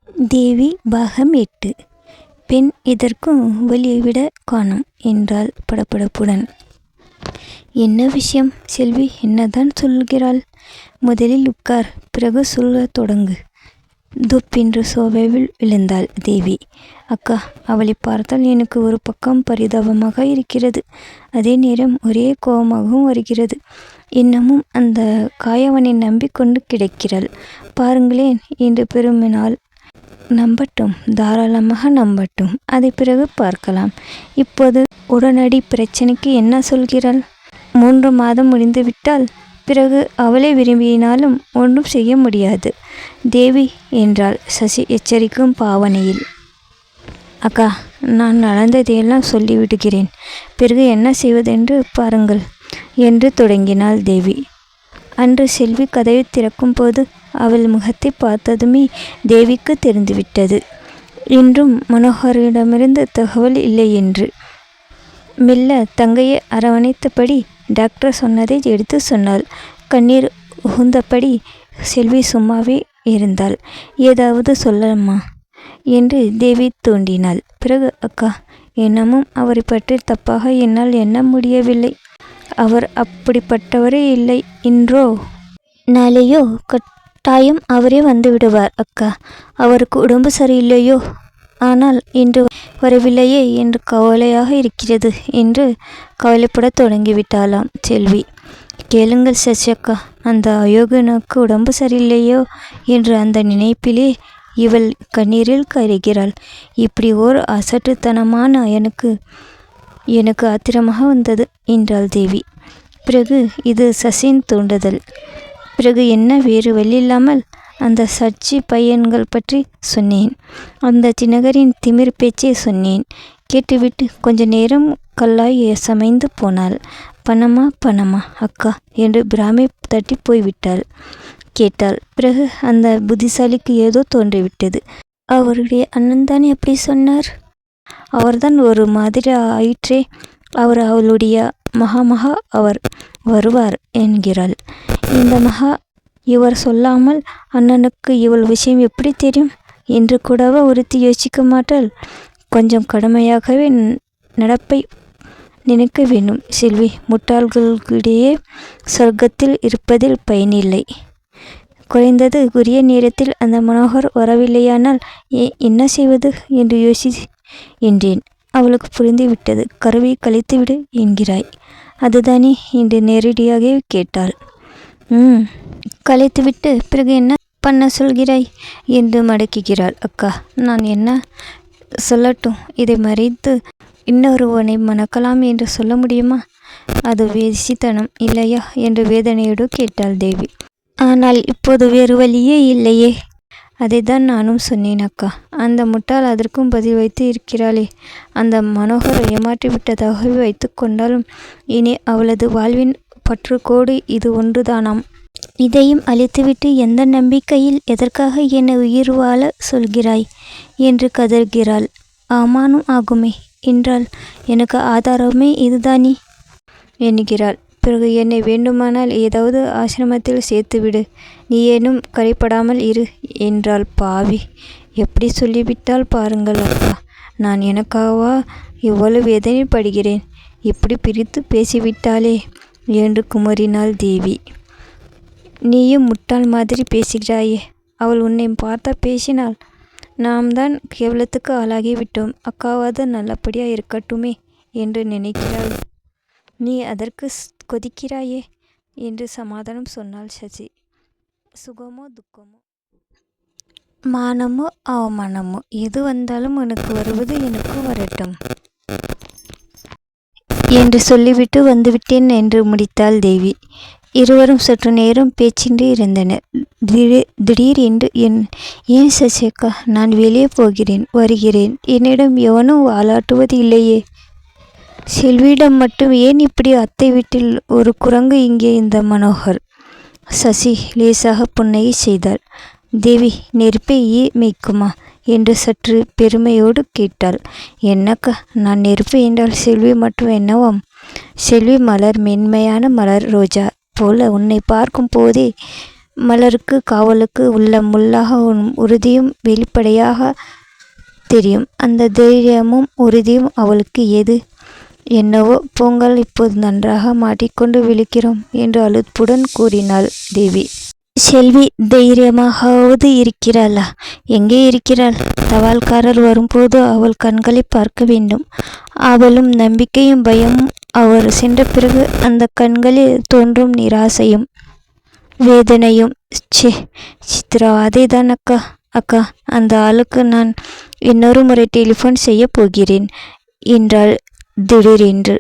தேவி பாகம் 8. பெண் இதற்கும் வழிவிட காணோம் என்றாள் படபடப்புடன். என்ன விஷயம் செல்வி? என்னதான் சொல்கிறாள்? முதலில் உட்கார், பிறகு சொல்லத் தொடங்கு. துப்பென்று சோபாவில் விழுந்தாள் தேவி. அக்கா, அவளை பார்த்தால் எனக்கு ஒரு பக்கம் பரிதாபமாக இருக்கிறது, அதே நேரம் ஒரே கோபமாகவும் வருகிறது. இன்னமும் அந்த காயவனை நம்பிக்கொண்டு கிடக்கிறாள். பாருங்களேன் என்று பெருமினால். நம்பட்டும், தாராளமாக நம்பட்டும், அதை பிறகு பார்க்கலாம். இப்போது உடனடி பிரச்சனைக்கு என்ன சொல்கிறாள்? 3 மாதம் முடிந்துவிட்டால் பிறகு அவளை விரும்பினாலும் ஒன்றும் செய்ய முடியாது தேவி என்றாள் சசி எச்சரிக்கும் பாவனையில். அக்கா, நான் நடந்ததையெல்லாம் சொல்லிவிடுகிறேன், பிறகு என்ன செய்வதென்று பாருங்கள் என்று தொடங்கினாள் தேவி. அன்று செல்வி கதவை திறக்கும் போது அவள் முகத்தை பார்த்ததுமே தேவிக்கு தெரிந்துவிட்டது, இன்றும் மனோகரிடமிருந்து தகவல் இல்லை என்று. மெல்ல தங்கையை அரவணைத்தபடி டாக்டர் சொன்னதை எடுத்து சொன்னாள். கண்ணீர் உகுந்தபடி செல்வி சும்மாவே இருந்தாள். ஏதாவது சொல்லம்மா என்று தேவி தூண்டினாள். பிறகு, அக்கா, இன்னமும் அவரை பற்றி தப்பாக என்னால் எண்ண முடியவில்லை. அவர் அப்படிப்பட்டவரே இல்லை. இன்றோ நாளையோ கட்டாயம் அவரே வந்து விடுவார் அக்கா. அவருக்கு உடம்பு சரியில்லையோ, ஆனால் இன்று வரவில்லையே என்று கவலையாக இருக்கிறது என்று கவலைப்படத் தொடங்கிவிட்டாளாம் செல்வி. கேளுங்கள் சசி அக்கா, அந்த அயோகனுக்கு உடம்பு சரியில்லையோ என்று அந்த நினைப்பிலே இவள் கண்ணீரில் கரைகிறாள். இப்படி ஓர் அசட்டுத்தனமான எனக்கு ஆத்திரமாக வந்தது என்றாள் தேவி. பிறகு இது சசின் தூண்டுதல். பிறகு என்ன, வேறு வழியில்லாமல் அந்த சர்ச்சி பையன்கள் பற்றி சொன்னேன். அந்த தினகரின் திமிர் பேச்சை சொன்னேன். கேட்டுவிட்டு கொஞ்ச நேரம் கல்லாய் சமைந்து போனாள். பணமா அக்கா என்று பிராமை தட்டி போய்விட்டாள். கேட்டாள். பிறகு அந்த புத்திசாலிக்கு ஏதோ தோன்றிவிட்டது. அவருடைய அண்ணன்தானே அப்படி சொன்னார்? அவர்தான் ஒரு மாதிரி ஆயிற்றே. அவளுடைய மகா அவர் வருவார் என்கிறாள். இந்த மகா இவர் சொல்லாமல் அண்ணனுக்கு இவள் விஷயம் எப்படி தெரியும் என்று கூடவா ஒருத்தி யோசிக்க மாட்டாள்? கொஞ்சம் கடுமையாகவே நடப்பை நினைக்க வேண்டும் செல்வி. முட்டாள்களிடையே சொர்க்கத்தில் இருப்பதில் பயனில்லை. குறைந்தது உரிய நேரத்தில் அந்த மனோகர் வரவில்லையானால் என்ன செய்வது என்று என்றேன். அவளுக்கு புரிந்து விட்டது. கருவை கழித்துவிடு என்கிறாய், அதுதானே என்று நேரடியாக கேட்டாள். கழித்துவிட்டு பிறகு என்ன பண்ண சொல்கிறாய் என்று மடக்குகிறாள். அக்கா, நான் என்ன சொல்லட்டும்? இதை மறைத்து இன்னொருவனை மணக்கலாம் என்று சொல்ல முடியுமா? அது வேசித்தனம் இல்லையா என்று வேதனையோடு கேட்டாள் தேவி. ஆனால் இப்போது வேறு வழியே இல்லையே. அதைத்தான் நானும் சொன்னேன் அக்கா. அந்த முட்டாள் அதற்கும் பதில் வைத்து இருக்கிறாளே. அந்த மனோகரை ஏமாற்றிவிட்டதாகவே வைத்து கொண்டாலும் இனி அவளது வாழ்வின் பற்றுக்கோடு இது ஒன்றுதானாம். இதையும் அழித்துவிட்டு எந்த நம்பிக்கையில் எதற்காக என்னை உயிர் வாழ சொல்கிறாய் என்று கதறுகிறாள். ஆமானும் ஆகுமே என்றால் எனக்கு ஆதாரமே இதுதானே என்கிறாள். பிறகு என்னை வேண்டுமானால் ஏதாவது ஆசிரமத்தில் சேர்த்துவிடு, நீ ஏனும் கரைப்படாமல் இரு என்றாள். பாவி, எப்படி சொல்லிவிட்டால் பாருங்கள் அக்கா. நான் எனக்காகவா இவ்வளவு வேதனைப்படுகிறேன்? இப்படி பிரித்து பேசிவிட்டாளே என்று குமரினாள் தேவி. நீயும் முட்டாள் மாதிரி பேசுகிறாயே. அவள் உன்னை பார்த்தா பேசினாள். நாம் தான் கேவலத்துக்கு ஆளாகிவிட்டோம். அக்காவாவது நல்லபடியாக இருக்கட்டுமே என்று நினைக்கிறாள். நீ அதற்கு கொதிக்கிறாயே என்று சமாதானம் சொன்னாள் சசி. சுகமோ துக்கமோ மானமோ அவமானமோ எது வந்தாலும் உனக்கு வருவது எனக்கு வரட்டும் என்று சொல்லிவிட்டு வந்துவிட்டேன் என்று முடித்தாள் தேவி. இருவரும் சற்று நேரம் பேச்சின்றி இருந்தனர். திடீர் என்று ஏன் சசியக்கா, நான் வெளியே போகிறேன், வருகிறேன், என்னிடம் எவனும் வாலாட்டுவது இல்லையே. செல்வியிடம் மட்டும் ஏன் இப்படி? அத்தை வீட்டில் ஒரு குரங்கு, இங்கே இந்த மனோகர். சசி லேசாக புன்னகை செய்தாள். தேவி நெருப்பை மேய்க்குமா என்று சற்று பெருமையோடு கேட்டாள். என்னக்கா, நான் நெருப்பு என்றால் செல்வி மட்டும் என்னவாம்? செல்வி மலர், மென்மையான மலர் ரோஜா போல உன்னை பார்க்கும் போதே மலருக்கு காவலுக்கு உள்ள முள்ளாக உறுதியும் வெளிப்படையாக தெரியும். அந்த தைரியமும் உறுதியும் அவளுக்கு ஏது? என்னவோ போங்கள், இப்போது நன்றாக மாட்டிக்கொண்டு விழிக்கிறோம் என்று அலுப்புடன் கூறினாள் தேவி. செல்வி தைரியமாகவது இருக்கிறாளா? எங்கே இருக்கிறாள்? தபால்காரர் வரும்போது அவள் கண்களை பார்க்க வேண்டும். அவளும் நம்பிக்கையும் பயமும் அவர் சென்ற பிறகு அந்த கண்களில் தோன்றும் நிராசையும் வேதனையும். சித்திரவதை தான் அக்கா. அக்கா, அந்த ஆளுக்கு நான் இன்னொரு முறை டெலிஃபோன் செய்ய போகிறேன் என்றாள் திடீரென்று.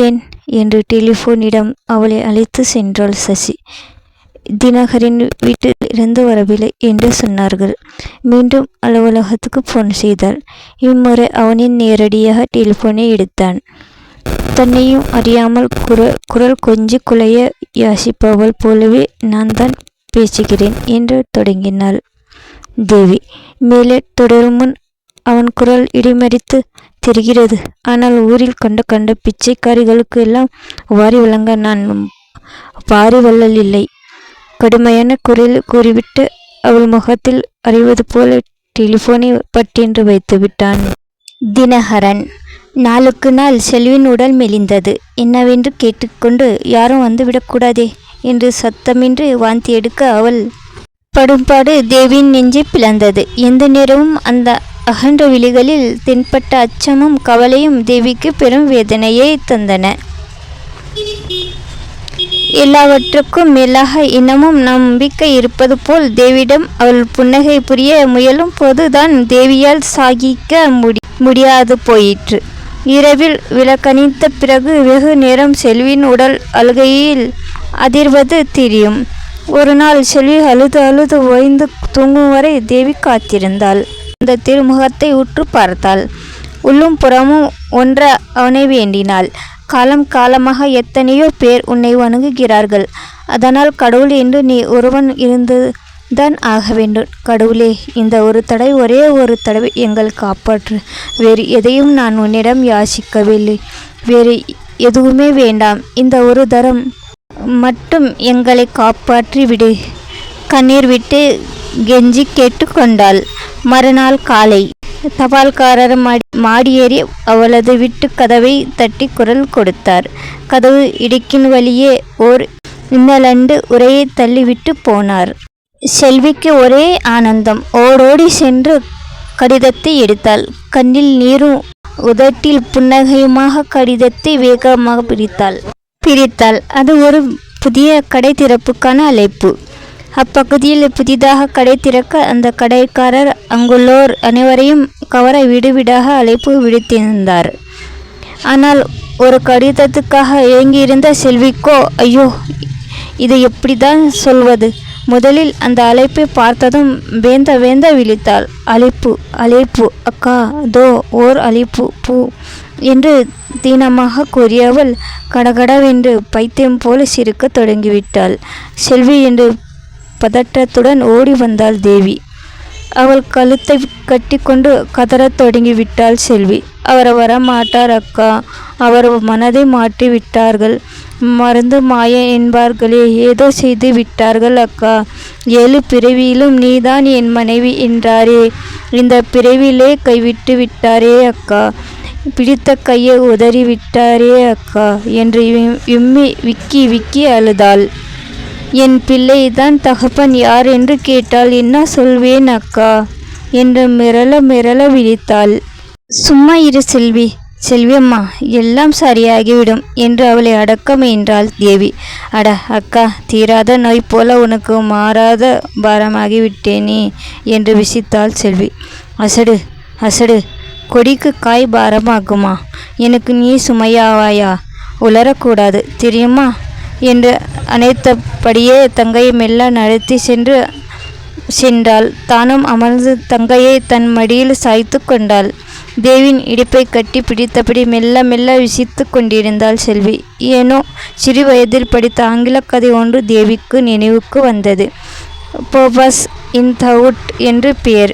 ஏன் என்று டெலிஃபோனிடம் அவளை அழைத்து சென்றாள் சசி. தினகரின் வீட்டில் இருந்து வரவில்லை என்று சொன்னார்கள். மீண்டும் அலுவலகத்துக்கு போன் செய்தாள். இம்முறை அவனின் நேரடியாக டெலிஃபோனை எடுத்தான். தன்னையும் அறியாமல் குரல் கொஞ்சி குலைய யாசிப்பவள் போலவே நான் தான் பேசுகிறேன் என்று தொடங்கினாள் தேவி. மேலே தொடரும் முன் அவன் குரல் இடிமறித்து, தெரிகிறது, ஆனால் ஊரில் கண்ட பிச்சைக்காரிகளுக்கு எல்லாம் வாரி வழங்க நான் வாரி வள்ளல் இல்லை. கடுமையான குரலில் கூறிவிட்டு அவள் முகத்தில் அறிவது போல டெலிஃபோனை பட்டென்று வைத்து விட்டான். தினகரன். நாளுக்கு நாள் செல்வியின் உடல் மெலிந்தது. என்னவென்று கேட்டுக்கொண்டு யாரும் வந்துவிடக்கூடாதே என்று சத்தமின்றி வாந்தி எடுக்க அவள் படும்பாடு தேவியின் நெஞ்சை பிளந்தது. எந்த நேரமும் அந்த அகன்ற விழிகளில் தென்பட்ட அச்சமும் கவலையும் தேவிக்கு பெரும் வேதனையை தந்தன. எல்லாவற்றுக்கும் மேலாக இன்னமும் நம்பிக்கை இருப்பது போல் தேவியிடம் அவள் புன்னகை புரிய முயலும் போதுதான் தேவியால் சாகிக்க முடியாது போயிற்று. இரவில் விளக்கணித்த பிறகு வெகு நேரம் செல்வியின் உடல் அழுகையில் அதிர்வது தெரியும். ஒரு நாள் செல்வி அழுது அழுது ஓய்ந்து தூங்கும் வரை தேவி காத்திருந்தாள். அந்த திருமுகத்தை உற்று பார்த்தாள். உள்ளும் புறமும் ஒன்ற அவனை வேண்டினாள். காலம் காலமாக எத்தனையோ பேர் உன்னை வணங்குகிறார்கள். அதனால் கடவுள் என்று நீ ஒருவன் இருந்துதான் ஆக வேண்டும். கடவுளே, இந்த ஒரு தடவை, ஒரே ஒரு தடவை எங்கள் காப்பாற்று. வேறு எதையும் நான் உன்னிடம் யாசிக்கவில்லை. வேறு எதுவுமே வேண்டாம். இந்த ஒரு தரம் மட்டும் எங்களை காப்பாற்றி விடு. கண்ணீர் விட்டு கெஞ்சி கேட்டுக்கொண்டாள். மறுநாள் காலை தபால்காரர் மாடியேறி அவளது வீட்டு கதவை தட்டி குரல் கொடுத்தார். கதவு இடுக்கின் வழியே ஓர் இன்னலண்டு உரையை தள்ளிவிட்டு போனார். செல்விக்கு ஒரே ஆனந்தம். ஓடோடி சென்று கடிதத்தை எடுத்தாள். கண்ணில் நீரும் உதட்டில் புன்னகையுமாக கடிதத்தை வேகமாக பிரித்தாள். அது ஒரு புதிய கடை திறப்புக்கான அழைப்பு. அப்பகுதியில் புதிதாக கடை திறக்க அந்த கடைக்காரர் அங்குள்ளோர் அனைவரையும் கவர விடுவிடாக அழைப்பு விடுத்திருந்தார். ஆனால் ஒரு கடிதத்துக்காக ஏங்கியிருந்த செல்விக்கோ ஐயோ, இதை எப்படிதான் சொல்வது? முதலில் அந்த அழைப்பை பார்த்ததும் வேந்த விழித்தாள். அழைப்பு அழைப்பு அக்கா, தோ ஓர் அழைப்பு பூ என்று தீனமாக கூறியவள் கடகடவென்று பைத்தியம் போல சிரிக்க தொடங்கிவிட்டாள். செல்வி என்று பதற்றத்துடன் ஓடி வந்தாள் தேவி. அவள் கழுத்தை கட்டி கொண்டு கதறத் தொடங்கிவிட்டாள் செல்வி. அவர் வரமாட்டார் அக்கா. அவர் மனதை மாற்றி விட்டார்கள். மருந்து மாய என்பார்களே, ஏதோ செய்து விட்டார்கள் அக்கா. 7 பிறவியிலும் நீதான் என் மனைவி என்றாரே, இந்த பிறவியிலே கைவிட்டு விட்டாரே அக்கா. பிடித்த கையை உதறி விட்டாரே அக்கா என்று விம்மி விக்கி அழுதாள். என் பிள்ளை தான் தகப்பன் யார் என்று கேட்டால் என்ன சொல்வேன் அக்கா என்று மிரள விழித்தாள். சும்மா இரு செல்வி. செல்வியம்மா, எல்லாம் சரியாகிவிடும் என்று அவளை அடக்க முயன்றாள் தேவி. அட அக்கா, தீராத நோய் போல உனக்கு மாறாத பாரமாகிவிட்டேனே என்று விசித்தாள் செல்வி. அசடு கொடிக்கு காய் பாரமாகுமா? எனக்கு நீ சுமையாவாயா? உளரக்கூடாது தெரியுமா என்று அனைத்தபடியே தங்கையை மெல்ல நடத்தி சென்றாள். தானும் அமர்ந்து தங்கையை தன் மடியில் சாய்த்து கொண்டாள். தேவியின் இடுப்பை கட்டி பிடித்தபடி மெல்ல விசித்து கொண்டிருந்தாள் செல்வி. ஏனோ சிறு வயதில் படித்த ஆங்கில கதை ஒன்று தேவிக்கு நினைவுக்கு வந்தது. போபஸ் இன் த வுட் என்று பெயர்.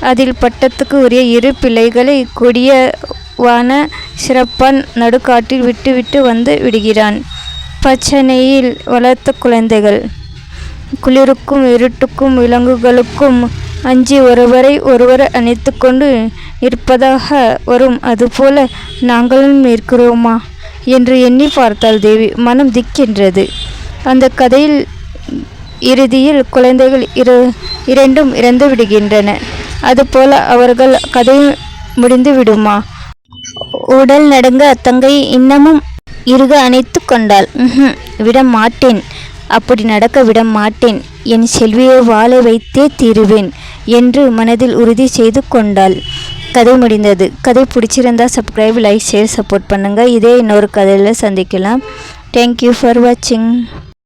அதில் பட்டத்துக்கு உரிய 2 பிள்ளைகளை கொடியவான சிறப்பான் நடுக்காட்டில் விட்டு வந்து விடுகிறான். பச்சனையில் வளர்த்த குழந்தைகள். குளிருக்கும் இருட்டுக்கும் விலங்குகளுக்கும் அஞ்சி ஒருவரை ஒருவர் அணைத்து கொண்டு இருப்பதாக வரும், அதுபோல நாங்களும் இருக்கிறோமா என்று எண்ணி பார்த்தாள் தேவி. மனம் திக்கென்றது. அந்த கதையில் இறுதியில் குழந்தைகள் இரண்டும் இறந்து விடுகின்றன. அதுபோல அவர்கள் கதையும் முடிந்து விடுமா? உடல் நடுங்க தங்கை இன்னமும் இறுக அணைத்து கொண்டாள். விட மாட்டேன், அப்படி நடக்க விட மாட்டேன். என் செல்வியை வாழ வைத்தே தீருவேன் என்று மனதில் உறுதி செய்து கொண்டாள். கதை முடிந்தது. கதை பிடிச்சிருந்தா சப்ஸ்கிரைப், லைக், ஷேர், சப்போர்ட் பண்ணுங்கள். இதே இன்னொரு கதையில் சந்திக்கலாம். தேங்க்யூ ஃபார் வாட்சிங்.